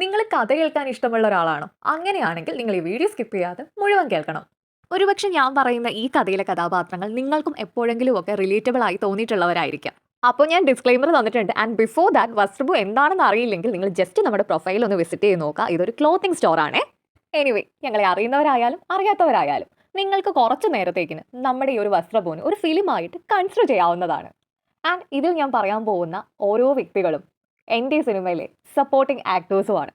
നിങ്ങൾ കഥ കേൾക്കാൻ ഇഷ്ടമുള്ള ഒരാളാണോ? അങ്ങനെയാണെങ്കിൽ നിങ്ങൾ ഈ വീഡിയോ സ്കിപ്പ് ചെയ്യാതെ മുഴുവൻ കേൾക്കണം. ഒരുപക്ഷെ ഞാൻ പറയുന്ന ഈ കഥയിലെ കഥാപാത്രങ്ങൾ നിങ്ങൾക്കും എപ്പോഴെങ്കിലും ഒക്കെ റിലേറ്റബിൾ ആയി തോന്നിയിട്ടുള്ളവരായിരിക്കാം. അപ്പോൾ ഞാൻ ഡിസ്ക്ലെയിമർ തന്നിട്ടുണ്ട്. ആൻഡ് ബിഫോർ ദാറ്റ്, വസ്ത്രബു എന്താണെന്ന് അറിയില്ലെങ്കിൽ നിങ്ങൾ ജസ്റ്റ് നമ്മുടെ പ്രൊഫൈൽ ഒന്ന് വിസിറ്റ് ചെയ്ത് നോക്കുക. ഇതൊരു ക്ലോത്തിങ് സ്റ്റോർ ആണേ. എനിവേ, ഞങ്ങളെ അറിയുന്നവരായാലും അറിയാത്തവരായാലും നിങ്ങൾക്ക് കുറച്ച് നേരത്തേക്കിന് നമ്മുടെ ഈ ഒരു വസ്ത്രബുവിന് ഒരു ഫിലിമായിട്ട് കൺസിഡർ ചെയ്യാവുന്നതാണ്. ആൻഡ് ഇതിൽ ഞാൻ പറയാൻ പോകുന്ന ഓരോ വ്യക്തികളും എൻ്റെ സിനിമയിലെ സപ്പോർട്ടിംഗ് ആക്ടേഴ്സുമാണ്.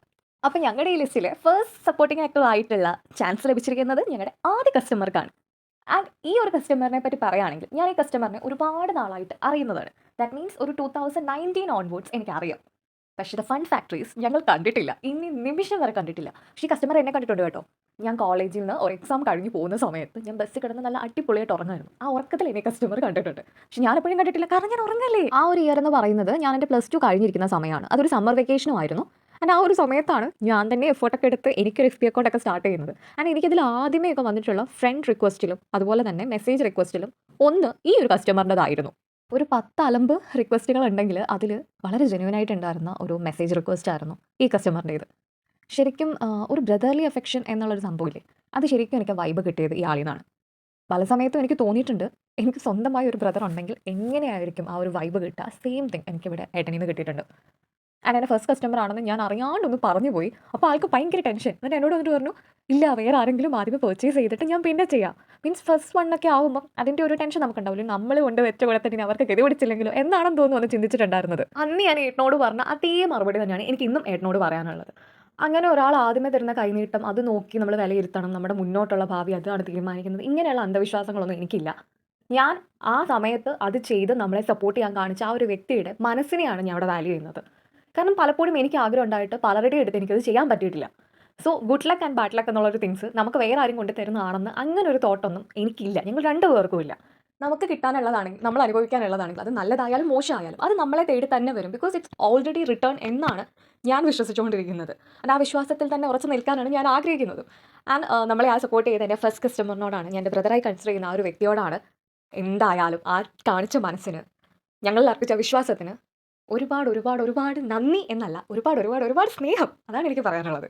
അപ്പോൾ ഞങ്ങളുടെ ഈ ലിസ്റ്റിലെ ഫസ്റ്റ് സപ്പോർട്ടിംഗ് ആക്ടർ ആയിട്ടുള്ള ചാൻസ് ലഭിച്ചിരിക്കുന്നത് ഞങ്ങളുടെ ആദ്യ കസ്റ്റമർക്കാണ്. ആൻഡ് ഈ ഒരു കസ്റ്റമറിനെ പറ്റി പറയുകയാണെങ്കിൽ ഞാൻ ഈ കസ്റ്റമറിനെ ഒരുപാട് നാളായിട്ട് അറിയുന്നതാണ്. ദാറ്റ് മീൻസ് ഒരു 2019 ഓൺവേർഡ്സ് എനിക്കറിയാം. പക്ഷേ ദ ഫൺ ഫാക്ടറീസ് ഞങ്ങൾ കണ്ടിട്ടില്ല, ഇനി നിമിഷം വരെ കണ്ടിട്ടില്ല. പക്ഷേ ഈ കസ്റ്റമർ എന്നെ കണ്ടിട്ടുണ്ട് കേട്ടോ. ഞാൻ കോളേജിൽ നിന്ന് ഒരു എക്സാം കഴിഞ്ഞ് പോകുന്ന സമയത്ത് ഞാൻ ബസ്സിൽ കിടന്ന് നല്ല അടിപൊളിയായിട്ട് ഉറങ്ങായിരുന്നു. ആ ഉറക്കത്തിൽ എന്നെ കസ്റ്റമർ കണ്ടിട്ടുണ്ട്. പക്ഷേ ഞാൻ എപ്പോഴും കണ്ടിട്ടില്ല, കാരണം ഞാൻ ഉറങ്ങല്ലേ. ആ ഒരു ഇയർ എന്ന് പറയുന്നത് ഞാൻ എൻ്റെ +2 കഴിഞ്ഞിരിക്കുന്ന സമയമാണ്. അതൊരു സമ്മർ വെക്കേഷനും ആയിരുന്നു. ആൻഡ് ആ ഒരു സമയത്താണ് ഞാൻ തന്നെ എഫേർട്ടൊക്കെ എടുത്ത് എനിക്കൊരു FB അക്കൗണ്ടൊക്കെ സ്റ്റാർട്ട് ചെയ്യുന്നത്. ആൻഡ് എനിക്കതിൽ ആദ്യമേ ഒക്കെ വന്നിട്ടുള്ള ഫ്രണ്ട് റിക്വസ്റ്റിലും അതുപോലെ തന്നെ മെസ്സേജ് റിക്വസ്റ്റിലും ഒന്ന് ഈ ഒരു കസ്റ്റമറിൻ്റെതായിരുന്നു. ഒരു 10 അലമ്പ് റിക്വസ്റ്റുകൾ ഉണ്ടെങ്കിൽ അതിൽ വളരെ ജെന്യുവനായിട്ടുണ്ടായിരുന്ന ഒരു മെസ്സേജ് റിക്വസ്റ്റ് ആയിരുന്നു ഈ കസ്റ്റമറിൻ്റേത്. ശരിക്കും ഒരു ബ്രദർലി അഫെക്ഷൻ എന്നുള്ളൊരു സംഭവമില്ലേ, അത് ശരിക്കും എനിക്ക് വൈബ് കിട്ടിയത് ഈ ആളിൽ നിന്നാണ്. പല സമയത്തും എനിക്ക് തോന്നിയിട്ടുണ്ട്, എനിക്ക് സ്വന്തമായി ഒരു ബ്രദർ ഉണ്ടെങ്കിൽ എങ്ങനെയായിരിക്കും ആ ഒരു വൈബ് കിട്ടുക. സെയിം തിങ് എനിക്കിവിടെ ഏട്ടനിൽ നിന്ന് കിട്ടിയിട്ടുണ്ട്. ആൻഡ് എൻ്റെ ഫസ്റ്റ് കസ്റ്റമർ ആണെന്ന് ഞാൻ അറിയാണ്ടൊന്ന് പറഞ്ഞു പോയി. അപ്പോൾ ആൾക്ക് ഭയങ്കര ടെൻഷൻ. എന്നിട്ട് എന്നോട് വന്നിട്ട് പറഞ്ഞു, ഇല്ല വേറെ ആരെങ്കിലും ആദ്യമേ പർച്ചേസ് ചെയ്തിട്ട് ഞാൻ പിന്നെ ചെയ്യാം. മീൻസ് ഫസ്റ്റ് വണ്ണൊക്കെ ആകുമ്പം അതിൻ്റെ ഒരു ടെൻഷൻ നമുക്കുണ്ടാവില്ല. നമ്മൾ കൊണ്ട് വെച്ച കൊടുത്തിട്ട് അവർക്ക് ഗതി പിടിച്ചില്ലെങ്കിലോ എന്നാണെന്ന് തോന്നുന്നു എന്ന് ചിന്തിച്ചിട്ടുണ്ടായിരുന്നത്. അന്ന് ഞാൻ ഏട്ടനോട് പറഞ്ഞ അതേ മറുപടി തന്നെയാണ് എനിക്ക് ഇന്നും ഏട്ടനോട് പറയാനുള്ളത്. അങ്ങനെ ഒരാൾ ആദ്യമേ തരുന്ന കൈനീട്ടം അത് നോക്കി നമ്മൾ വിലയിരുത്തണം, നമ്മുടെ മുന്നോട്ടുള്ള ഭാവി അതാണ് തീരുമാനിക്കുന്നത്, ഇങ്ങനെയുള്ള അന്ധവിശ്വാസങ്ങളൊന്നും എനിക്കില്ല. ഞാൻ ആ സമയത്ത് അത് ചെയ്ത് നമ്മളെ സപ്പോർട്ട് ചെയ്യാൻ കാണിച്ച ആ ഒരു വ്യക്തിയുടെ മനസ്സിനെയാണ് ഞാൻ അവിടെ വാല്യൂ ചെയ്യുന്നത്. കാരണം പലപ്പോഴും എനിക്ക് ആഗ്രഹം ഉണ്ടായിട്ട് പലരുടെയും അടുത്ത് എനിക്കത് ചെയ്യാൻ പറ്റിയിട്ടില്ല. So good luck and bad luck എന്നുള്ളൊരു തിങ്സ് നമുക്ക് വേറെ ആരും കൊണ്ട് തരുന്നതാണെന്ന് അങ്ങനെ ഒരു തോട്ടൊന്നും എനിക്കില്ല. ഞങ്ങൾ രണ്ടു പേർക്കും ഇല്ല. നമുക്ക് കിട്ടാനുള്ളതാണെങ്കിൽ നമ്മൾ അനുഭവിക്കാനുള്ളതാണെങ്കിൽ അത് നല്ലതായാലും മോശമായാലും അത് നമ്മളെ തേടി തന്നെ വരും. ബിക്കോസ് ഇറ്റ്സ് ഓൾറെഡി റിട്ടേൺ എന്നാണ് ഞാൻ വിശ്വസിച്ചുകൊണ്ടിരിക്കുന്നത്. ആൻഡ് ആ വിശ്വാസത്തിൽ തന്നെ ഉറച്ചു നിൽക്കാനാണ് ഞാൻ ആഗ്രഹിക്കുന്നത്. ആൻഡ് നമ്മളെ ആ സപ്പോർട്ട് ചെയ്ത എൻ്റെ ഫസ്റ്റ് കസ്റ്റമറിനോടാണ്, ഞാൻ എൻ്റെ ബ്രദറായി കൺസിഡർ ചെയ്യുന്ന ആ ഒരു വ്യക്തിയോടാണ് എന്തായാലും ആ കാണിച്ച മനസ്സിന്, ഞങ്ങളിൽ അർപ്പിച്ച വിശ്വാസത്തിന് ഒരുപാട് ഒരുപാട് ഒരുപാട് നന്ദി എന്നല്ല, ഒരുപാട് ഒരുപാട് ഒരുപാട് സ്നേഹം. അതാണ് എനിക്ക് പറയാനുള്ളത്.